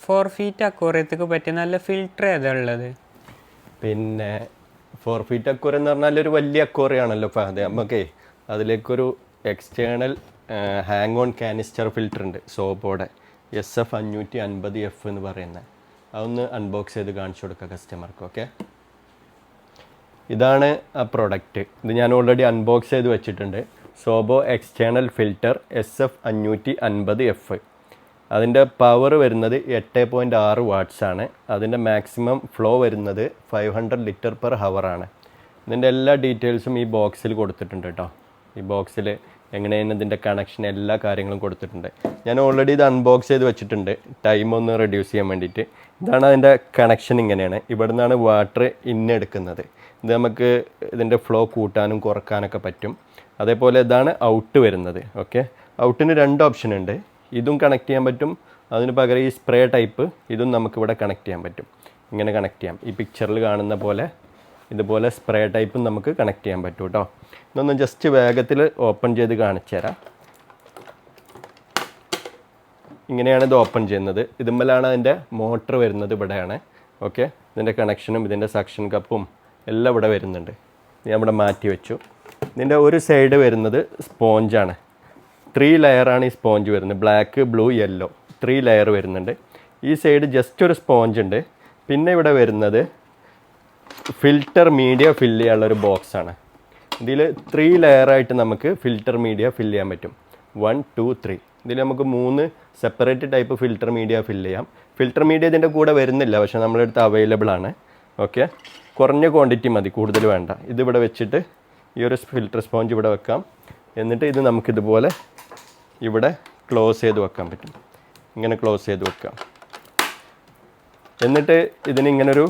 4 feet അക്വേറിയത്തേക്ക് പറ്റിയ നല്ല filter ഏതാ ഉള്ളത്? പിന്നെ 4 ഫീറ്റ് അക്വേറിയം എന്ന് പറഞ്ഞാൽ ഒരു വലിയ അക്വേറിയാണല്ലോ ഫഹദ്. നമുക്കേ അതിലേക്കൊരു external hang on canister filter ഉണ്ട് സോപ്പോടെ, SF 550F എന്ന് പറയുന്നത്. അതൊന്ന് അൺബോക്സ് ചെയ്ത് കാണിച്ചു കൊടുക്കുക കസ്റ്റമർക്ക്. ഓക്കെ, ഇതാണ് ആ പ്രൊഡക്റ്റ്. ഇത് ഞാൻ ഓൾറെഡി അൺബോക്സ് ചെയ്ത് വെച്ചിട്ടുണ്ട്. സോബോ എക്സ്റ്റേണൽ ഫിൽറ്റർ SF 550F. അതിൻ്റെ പവർ വരുന്നത് 8.6 വാട്ട്സ് ആണ്. അതിൻ്റെ മാക്സിമം ഫ്ലോ വരുന്നത് 500 ലിറ്റർ പെർ ഹവറാണ്. ഇതിൻ്റെ എല്ലാ ഡീറ്റെയിൽസും ഈ ബോക്സിൽ കൊടുത്തിട്ടുണ്ട് കേട്ടോ. ഈ ബോക്സിൽ എങ്ങനെയാണ് ഇതിൻ്റെ കണക്ഷൻ, എല്ലാ കാര്യങ്ങളും കൊടുത്തിട്ടുണ്ട്. ഞാൻ ഓൾറെഡി ഇത് അൺബോക്സ് ചെയ്ത് വെച്ചിട്ടുണ്ട് ടൈം ഒന്ന് റെഡ്യൂസ് ചെയ്യാൻ വേണ്ടിയിട്ട്. ഇതാണ് അതിൻ്റെ കണക്ഷൻ. ഇങ്ങനെയാണ്. ഇവിടെ നിന്നാണ് വാട്ടർ ഇന്നെടുക്കുന്നത്. ഇത് നമുക്ക് ഇതിൻ്റെ ഫ്ലോ കൂട്ടാനും കുറക്കാനൊക്കെ പറ്റും. അതേപോലെ ഇതാണ് ഔട്ട് വരുന്നത്. ഓക്കെ, ഔട്ടിന് 2 ഓപ്ഷൻ ഉണ്ട്. ഇതും കണക്ട് ചെയ്യാൻ പറ്റും, അതിന് പകരം ഈ സ്പ്രേ ടൈപ്പ് ഇതും നമുക്കിവിടെ കണക്ട് ചെയ്യാൻ പറ്റും. ഇങ്ങനെ കണക്ട് ചെയ്യാം. ഈ പിക്ചറിൽ കാണുന്ന പോലെ ഇതുപോലെ സ്പ്രേ ടൈപ്പും നമുക്ക് കണക്ട് ചെയ്യാൻ പറ്റും കേട്ടോ. ഇതൊന്ന് ജസ്റ്റ് വേഗത്തിൽ ഓപ്പൺ ചെയ്ത് കാണിച്ചു തരാം. ഇങ്ങനെയാണ് ഇത് ഓപ്പൺ ചെയ്യുന്നത്. ഇതുമ്മലാണ് അതിൻ്റെ മോട്ടർ വരുന്നത്, ഇവിടെയാണ്. ഓക്കെ, ഇതിൻ്റെ കണക്ഷനും ഇതിൻ്റെ സക്ഷൻ കപ്പും എല്ലാം ഇവിടെ വരുന്നുണ്ട്. ഞാൻ ഇവിടെ മാറ്റി വെച്ചു. ഇതിൻ്റെ ഒരു സൈഡ് വരുന്നത് സ്പോഞ്ചാണ്. 3 ലെയറാണ് ഈ സ്പോഞ്ച് വരുന്നത്. ബ്ലാക്ക്, ബ്ലൂ, യെല്ലോ 3 ലെയർ വരുന്നുണ്ട്. ഈ സൈഡ് ജസ്റ്റ് ഒരു സ്പോഞ്ച് ഉണ്ട്. പിന്നെ ഇവിടെ വരുന്നത് ഫിൽറ്റർ മീഡിയ ഫില്ല് ചെയ്യാനുള്ളൊരു ബോക്സാണ്. ഇതിൽ 3 ലെയറായിട്ട് നമുക്ക് ഫിൽറ്റർ മീഡിയ ഫില്ല് ചെയ്യാൻ പറ്റും. 1, 2, 3. ഇതിൽ നമുക്ക് 3 separate type filter media fill ചെയ്യാം. ഫിൽറ്റർ മീഡിയ ഇതിൻ്റെ കൂടെ വരുന്നില്ല, പക്ഷേ നമ്മുടെ അടുത്ത് അവൈലബിൾ ആണ്. ഓക്കെ, കുറഞ്ഞ ക്വാണ്ടിറ്റി മതി, കൂടുതൽ വേണ്ട. ഇതിവിടെ വെച്ചിട്ട് ഈ ഒരു ഫിൽറ്റർ സ്പോഞ്ച് ഇവിടെ വെക്കാം. എന്നിട്ട് ഇത് നമുക്കിതുപോലെ ഇവിടെ ക്ലോസ് ചെയ്ത് വെക്കാൻ പറ്റും. ഇങ്ങനെ ക്ലോസ് ചെയ്ത് വെക്കാം. എന്നിട്ട് ഇതിന് ഇങ്ങനൊരു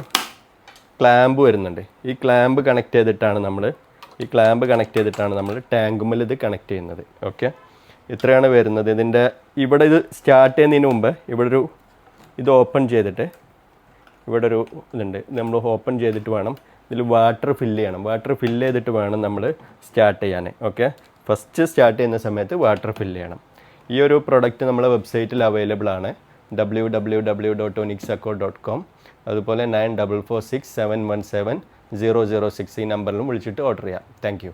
ക്ലാമ്പ് വരുന്നുണ്ട്. ഈ ക്ലാമ്പ് കണക്ട് ചെയ്തിട്ടാണ് നമ്മൾ ടാങ്കുമ്മൽ ഇത് കണക്ട് ചെയ്യുന്നത്. ഓക്കെ, ഇത്രയാണ് വരുന്നത്. ഇതിൻ്റെ ഇവിടെ ഇത് സ്റ്റാർട്ട് ചെയ്യുന്നതിന് മുമ്പ് ഇത് ഓപ്പൺ ചെയ്തിട്ട് ഇവിടെ ഒരു ഇതുണ്ട്. നമ്മൾ ഓപ്പൺ ചെയ്തിട്ട് വേണം ഇതിൽ വാട്ടർ ഫില്ല് ചെയ്യണം. വാട്ടർ ഫില്ല് ചെയ്തിട്ട് വേണം നമ്മൾ സ്റ്റാർട്ട് ചെയ്യാൻ. ഓക്കെ, ഫസ്റ്റ് സ്റ്റാർട്ട് ചെയ്യുന്ന സമയത്ത് വാട്ടർ ഫില്ല് ചെയ്യണം. ഈ ഒരു പ്രൊഡക്റ്റ് നമ്മളെ വെബ്സൈറ്റിൽ അവൈലബിൾ ആണ്, www.onyxacco.com. അതുപോലെ 9446717006 ഈ നമ്പറിലും വിളിച്ചിട്ട് ഓർഡർ ചെയ്യാം. Thank you.